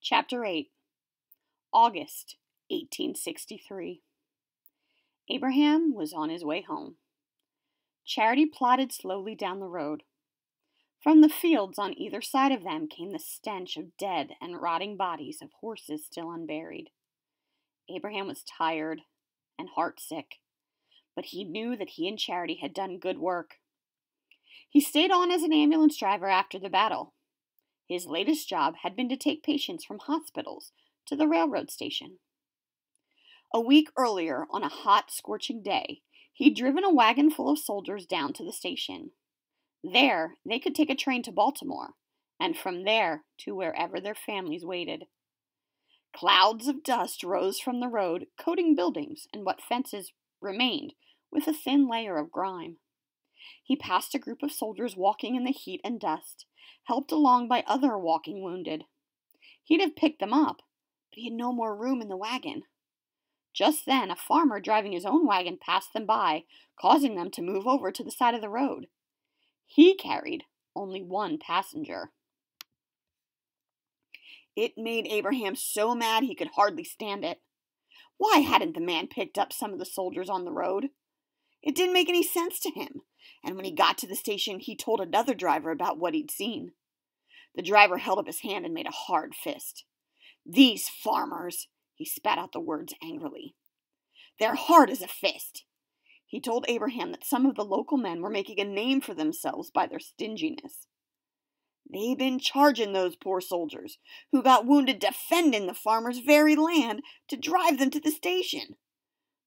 Chapter 8, August 1863. Abraham was on his way home. Charity plodded slowly down the road. From the fields on either side of them came the stench of dead and rotting bodies of horses still unburied. Abraham was tired and heartsick, but he knew that he and Charity had done good work. He stayed on as an ambulance driver after the battle. His latest job had been to take patients from hospitals to the railroad station. A week earlier, on a hot, scorching day, he'd driven a wagon full of soldiers down to the station. There, they could take a train to Baltimore, and from there to wherever their families waited. Clouds of dust rose from the road, coating buildings and what fences remained with a thin layer of grime. He passed a group of soldiers walking in the heat and dust, helped along by other walking wounded. He'd have picked them up, but he had no more room in the wagon. Just then, a farmer driving his own wagon passed them by, causing them to move over to the side of the road. He carried only one passenger. It made Abraham so mad he could hardly stand it. Why hadn't the man picked up some of the soldiers on the road? It didn't make any sense to him, and when he got to the station, he told another driver about what he'd seen. The driver held up his hand and made a hard fist. "These farmers," he spat out the words angrily. "They're hard as a fist." He told Abraham that some of the local men were making a name for themselves by their stinginess. They've been charging those poor soldiers, who got wounded defending the farmers' very land, to drive them to the station.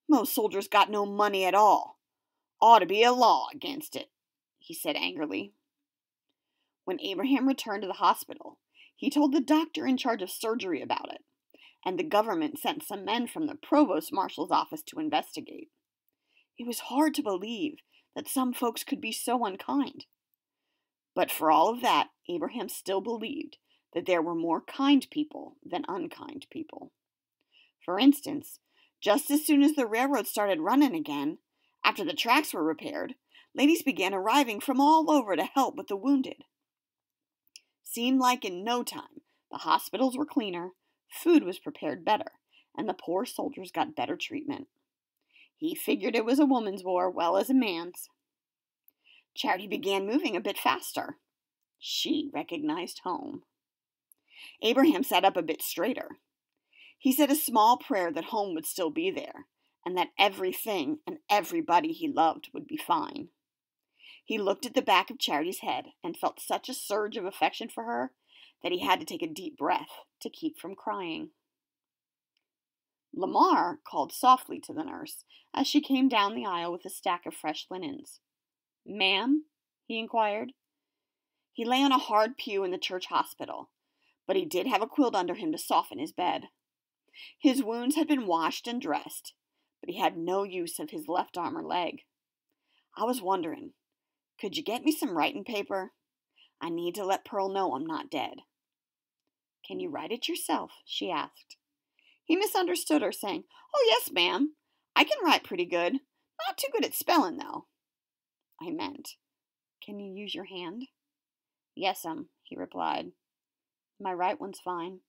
Most soldiers got no money at all. Ought to be a law against it, he said angrily. When Abraham returned to the hospital, he told the doctor in charge of surgery about it, and the government sent some men from the provost marshal's office to investigate. It was hard to believe that some folks could be so unkind. But for all of that, Abraham still believed that there were more kind people than unkind people. For instance, just as soon as the railroad started running again, after the tracks were repaired, ladies began arriving from all over to help with the wounded. Seemed like in no time, the hospitals were cleaner, food was prepared better, and the poor soldiers got better treatment. He figured it was a woman's war well as a man's. Charity began moving a bit faster. She recognized home. Abraham sat up a bit straighter. He said a small prayer that home would still be there, and that everything and everybody he loved would be fine. He looked at the back of Charity's head and felt such a surge of affection for her that he had to take a deep breath to keep from crying. Lamar called softly to the nurse as she came down the aisle with a stack of fresh linens. "Ma'am?" he inquired. He lay on a hard pew in the church hospital, but he did have a quilt under him to soften his bed. His wounds had been washed and dressed, but he had no use of his left arm or leg. "I was wondering, could you get me some writing paper? I need to let Pearl know I'm not dead." "Can you write it yourself?" she asked. He misunderstood her, saying, "Oh, yes, ma'am. I can write pretty good. Not too good at spelling, though." "I meant, can you use your hand?" "Yes'm," he replied. "My right one's fine."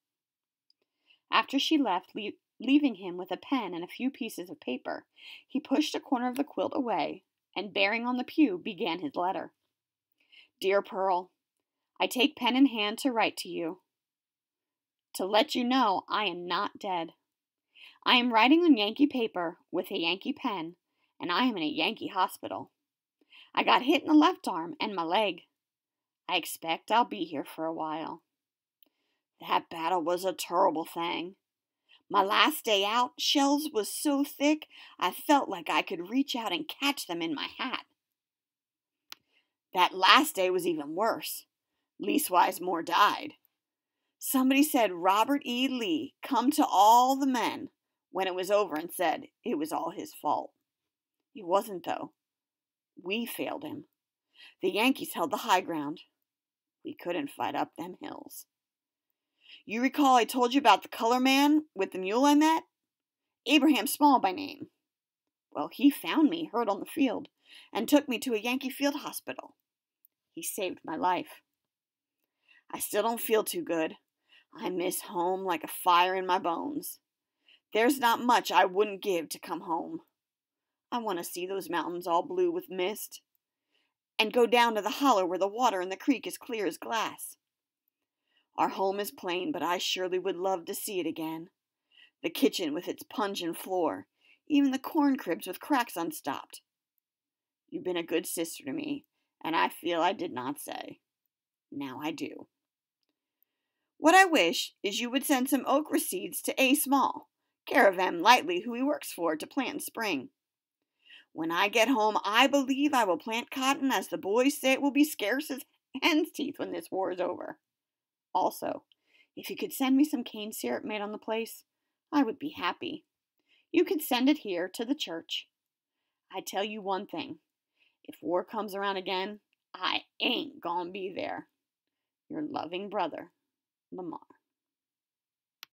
After she left, leaving him with a pen and a few pieces of paper, he pushed a corner of the quilt away and, bearing on the pew, began his letter. "Dear Pearl, I take pen in hand to write to you, to let you know I am not dead. I am writing on Yankee paper with a Yankee pen, and I am in a Yankee hospital. I got hit in the left arm and my leg. I expect I'll be here for a while. That battle was a terrible thing. My last day out, shells was so thick I felt like I could reach out and catch them in my hat. That last day was even worse. Leastwise, more died. Somebody said Robert E. Lee come to all the men when it was over and said it was all his fault. It wasn't, though. We failed him. The Yankees held the high ground. We couldn't fight up them hills. You recall I told you about the color man with the mule I met? Abraham Small by name. Well, he found me hurt on the field and took me to a Yankee field hospital. He saved my life. I still don't feel too good. I miss home like a fire in my bones. There's not much I wouldn't give to come home. I want to see those mountains all blue with mist, and go down to the hollow where the water in the creek is clear as glass. Our home is plain, but I surely would love to see it again. The kitchen with its pungent floor, even the corn cribs with cracks unstopped. You've been a good sister to me, and I feel I did not say. Now I do. What I wish is you would send some okra seeds to A. Small, care of M. Lightly, who he works for, to plant in spring. When I get home, I believe I will plant cotton, as the boys say it will be scarce as hen's teeth when this war is over. Also, if you could send me some cane syrup made on the place, I would be happy. You can send it here to the church. I tell you one thing. If war comes around again, I ain't gonna be there. Your loving brother, Lamar.